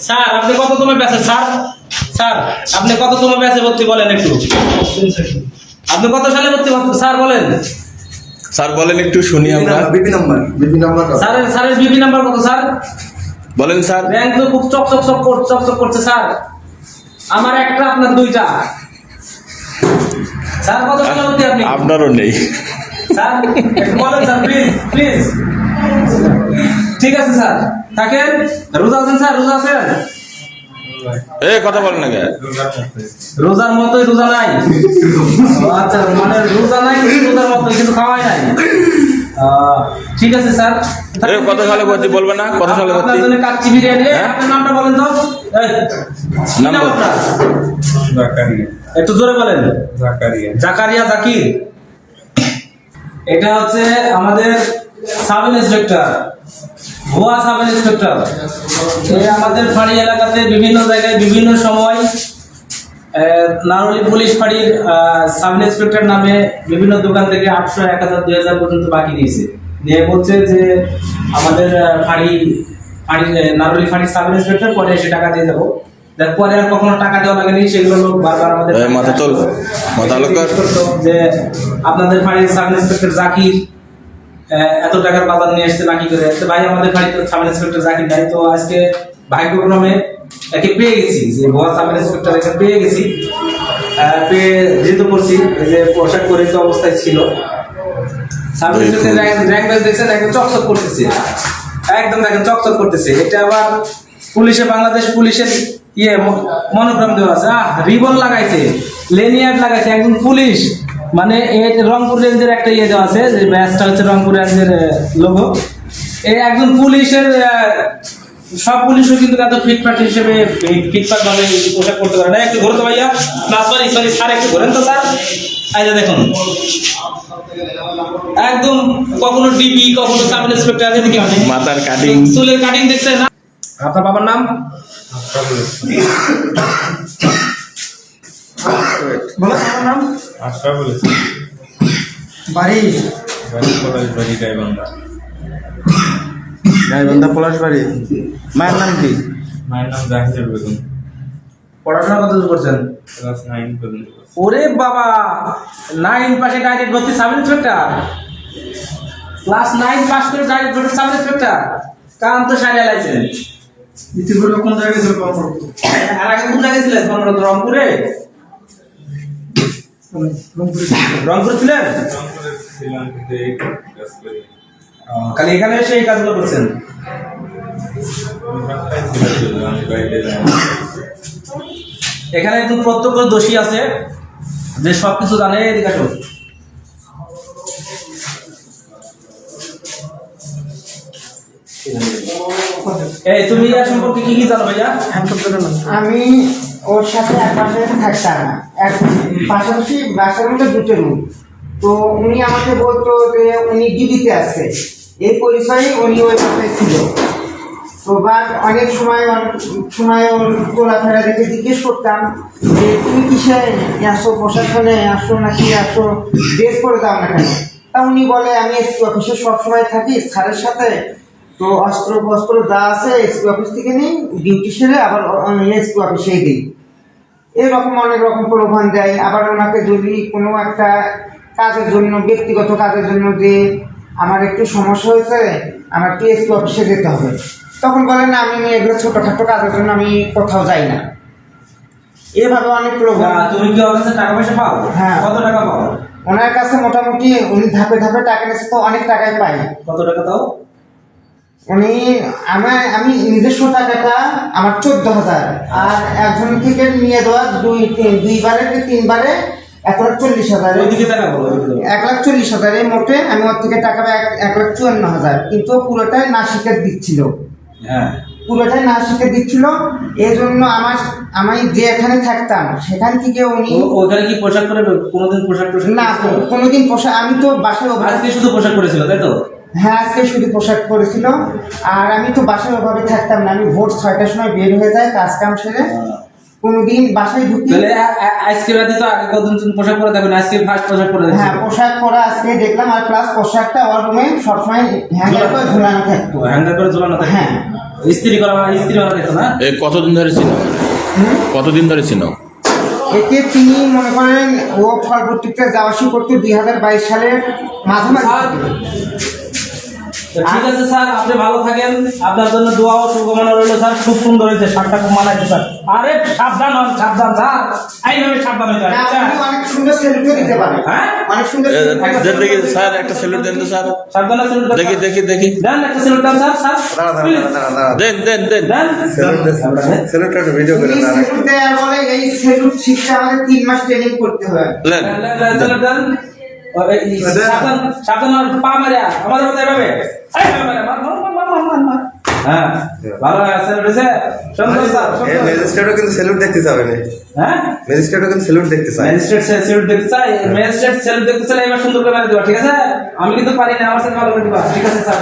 Sir আপনি কততম ব্যাচে স্যার? স্যার আপনি কততম ব্যাচে ভর্তি বলেন একটু? আপনি কত সালে ভর্তি স্যার বলেন? স্যার বলেন একটু শুনি আমরা। বিপি নাম্বার স্যারের বিবি নাম্বার কত স্যার? বলেন স্যার। ব্যাংক তো খুব চকচক করছে স্যার। আমার একটা আপনার দুইটা। স্যার কত সালে ভর্তি আপনি? আপনারও নেই স্যার একটু বলেন স্যার প্লিজ। ঠিক আছে স্যার থাকেন। রোজা আছেন স্যার? রোজা আছেন? কথা বলেন না কে? রোজার মতোই রোজা নাই। আচ্ছা মানে রোজা নাই রোজার মতোই কিন্তু খাওয়াই নাই। ঠিক আছে স্যার। কত সালে ভর্তি বলবেন না? কত সালে ভর্তি? আপনার জন্য কাচ্চি বিরিয়ানি। আপনার নামটা বলেন তো। নাম আপনার জাকারিয়া। একটু জোরে বলেন। জাকারিয়া জাকির। এটা হচ্ছে আমাদের সাব ইন্সপেক্টর, ভুয়া সাব ইন্সপেক্টর। এই আমাদের ফাঁড়ি এলাকাতে বিভিন্ন জায়গায় বিভিন্ন সময় নারুলি পুলিশ ফাঁড়ির সাব ইন্সপেক্টর নামে বিভিন্ন দোকান থেকে 800, 1000, 2000 পর্যন্ত বাকি নিয়েছে। নিয়ে বলছে যে আমাদের নারুলি ফাঁড়ির সাব ইন্সপেক্টর পরে এসে টাকা দিয়ে যাবো। পরে আর কখনো টাকা দেওয়া লাগেনি। সেগুলো লোক বারবার আমাদের মাথা তোল মাথা যে আপনাদের ফাঁড়ির সাব ইন্সপেক্টর জাকির এত টাকার বাজার নিয়ে আসছে বাকি করে। ভাই আমাদের ফাঁড়িতে সাব ইন্সপেক্টর জাকির নাই। তো আজকে ভাগ্যক্রমে একে পেয়ে গেছি, যে ভুয়া সাব ইন্সপেক্টর একে পেয়ে গেছি। পেয়ে যেহেতু করছি যে পোশাক পরিহিত অবস্থায় ছিল। সাব ইন্সপেক্টর র্যাঙ্ক ব্যাচ দেখছেন একদম চকচক করতেছে, একদম দেখেন চকচক করতেছে। এটা আবার বাংলাদেশ পুলিশের মনোগ্রাম দেওয়া আছে, রিবন লাগাইছে, লেনিয়ার্ড লাগাইছে, একদম পুলিশ। মানে রংপুর রেঞ্জের একটা দেওয়া আছে, যে ব্যাচটা হচ্ছে রংপুর রেঞ্জের লোগো। এই একজন পুলিশের সব পুলিশও কিন্তু এত ফিটফাট হিসেবে ফিটফাট ভাবে পোশাক করতে পারে না। একটু ঘুরে তো ভাইয়া, সরি স্যার একটু ঘুরেন তো স্যার। আচ্ছা দেখুন একদম কখনো ডিবি কখনো সাব ইন্সপেক্টর আছে নাকি? মাথার কাটিং, চুলের কাটিং দেখছেন না? আপনার বাবার নাম? বলো আমার নাম আশরাফুল বাড়ি পলাশবাড়ি গাইবান্ধা। গাইবান্ধা পলাশবাড়ি। মায়ের নাম কি? মায়ের নাম জাহিদুল বেগম। পড়াশোনা কত দূর করছেন? ক্লাস 9 পর্যন্ত। ওরে বাবা, 9 পাশে ডাইরেক্ট ভর্তি সাব ইন্সপেক্টর। ক্লাস 9 পাস করে ডাইরেক্ট ভর্তি সাব ইন্সপেক্টর। কাম তো সারিয়া লাইছেন। ইতিপূর্বে কোন জায়গায় ছিল? আর আগে কোন জায়গায় ছিলেন? রংপুরে। রংপুর ছিলেন? রংপুরে ছিলাম কিন্তু এই কাজ করি। খালি এখানে এসে এই কাজগুলো করছেন? আমি বাইরে যাই। এখানে একজন প্রত্যক্ষদর্শী আছে যে সবকিছু জানে। এদিকে আসো। এই তুমি এর সম্পর্কে কি জানো ভাইয়া? আমি ওর সাথে এক পাশে থাকতাম, এক পাশাপাশি বাসার মধ্যে দুটো রুম। তো উনি আমাকে বলতো যে উনি ডিবিতে আছে, এই পরিচয়ে উনি ওই বাসায় ছিল। তো অনেক সময় ওর চলাফেরা দেখে জিজ্ঞেস করতাম যে তুমি কিসে আসো, প্রশাসনে আসো নাকি আসো, ড্রেস করে দাও না কেন? তা উনি বলে আমি এসপি অফিসে সবসময় থাকি স্যারের সাথে, তো অস্ত্র বস্ত্র যা আছে এসপি অফিস থেকে নিই, ডিউটি সেরে আবার এসপি অফিসেই দিই। এরকম অনেক রকম প্রলোভন দেয়। আবার ওনাকে যদি কোনো একটা কাজের জন্য, ব্যক্তিগত কাজের জন্য যে আমার একটু সমস্যা হয়েছে, আমার টিএসপি অফিসে যেতে হবে, তখন বলেন আমি এগুলো ছোটোখাটো কাজের জন্য আমি কোথাও যাই না। এভাবে অনেক প্রলোভন। তুমি কি ওর কাছে টাকা পয়সা পাও? হ্যাঁ। কত টাকা পাও? ওনার কাছে মোটামুটি উনি ধাপে ধাপে টাকা নিচ্ছে, তো অনেক টাকাই পাই। কত টাকা দাও? উনি আমি নিজস্ব টাকাটা আমার 14,000, আর একজন থেকে নিয়ে দেওয়া দুইবারে কি তিনবারে 1,40,000। ওইদিকে টাকা বলো। 1,40,000 এই মোটে আমি ওর থেকে টাকা পাই 1,54,000, কিন্তু পুরোটাই নাসিকের দিচ্ছিল। হ্যাঁ, পুরোটাই নাসিকে দিচ্ছিল। এই জন্য আমি যে এখানে থাকতাম সেখান থেকে উনি ওখানে কি পোশাক পরে কোনোদিন পোশাক না কোনোদিন পোশাক, আমি তো বাসায় আজকে শুধু পোশাক পরেছিল তাই তো? হ্যাঁ, আজকে শুধু পোশাক পরেছিল। আর আমি তো বাসায় ওভাবে থাকতাম না, আমি ভোর 6টার সময় বের হয়ে যাই কাজ কাম সেরে, কোনোদিন বাসায় ঢুকি। আজকে রাতে তো আগে কতদিন পোশাক পরে থাকবেন, আজকে ফার্স্ট পোশাক পরে? হ্যাঁ, পোশাক পরা আজকে দেখলাম। আর প্লাস পোশাকটা আমার রুমে সবসময় হ্যাঙ্গার করে ঝুলানো থাকতো। হ্যাঙ্গার করে ঝুলানো থাকে? হ্যাঁ, স্ত্রী করা যেত না। এ কতদিন ধরে চিনো কতদিন ধরে চিনো এতে তিনি মনে করেন ও পরবর্তীতে যাওয়া আসা করতে 2022 সালের মাঝামাঝি থেকে। তো ঠিক আছে স্যার, আপনি ভালো থাকেন, আপনার জন্য দোয়া ও শুভকামনা রইল স্যার। খুব সুন্দর হয়েছে, শার্টটা খুব মানাইছে স্যার। আরে সাবধান হন, সাবধান স্যার, এইভাবে সাবধান হয়ে যান। না, উনি অনেক সুন্দর সেলফি দিতে পারে, হ্যাঁ? অনেক সুন্দর selfie দেখি স্যার একটা স্যালুট দেন তো স্যার সাবধানে স্যালুট দেখি দেখি দেখি দেন, একটা স্যালুট দেন স্যার, স্যার প্লিজ দেন দেন দেন দেন। উনি সেলুট দেওয়ার বলে এই সেলুট শিখতে আমাদের 3 মাস ট্রেনিং করতে হয়। দেন স্যালুট দেন। সাবধান সাবধান, আর পা মারিয়া আমাদের মতো এভাবে এইভাবে মার মার মার মার মার মার। হ্যাঁ, ভালো স্যালুট হয়েছে, সুন্দর স্যার, সুন্দর। ম্যাজিস্ট্রেটও কিন্তু স্যালুট দেখতে চাবে না, হ্যাঁ, ম্যাজিস্ট্রেটও কিন্তু স্যালুট দেখতে চায়। ম্যাজিস্ট্রেট স্যালুট দেখতে চাই, ম্যাজিস্ট্রেট স্যালুট দেখতে চাই, এবার সুন্দর করে মেরে দেবো, ঠিক আছে? আমি কিন্তু পারি না, আমার সাথে ভালো করে দিবা, ঠিক আছে স্যার?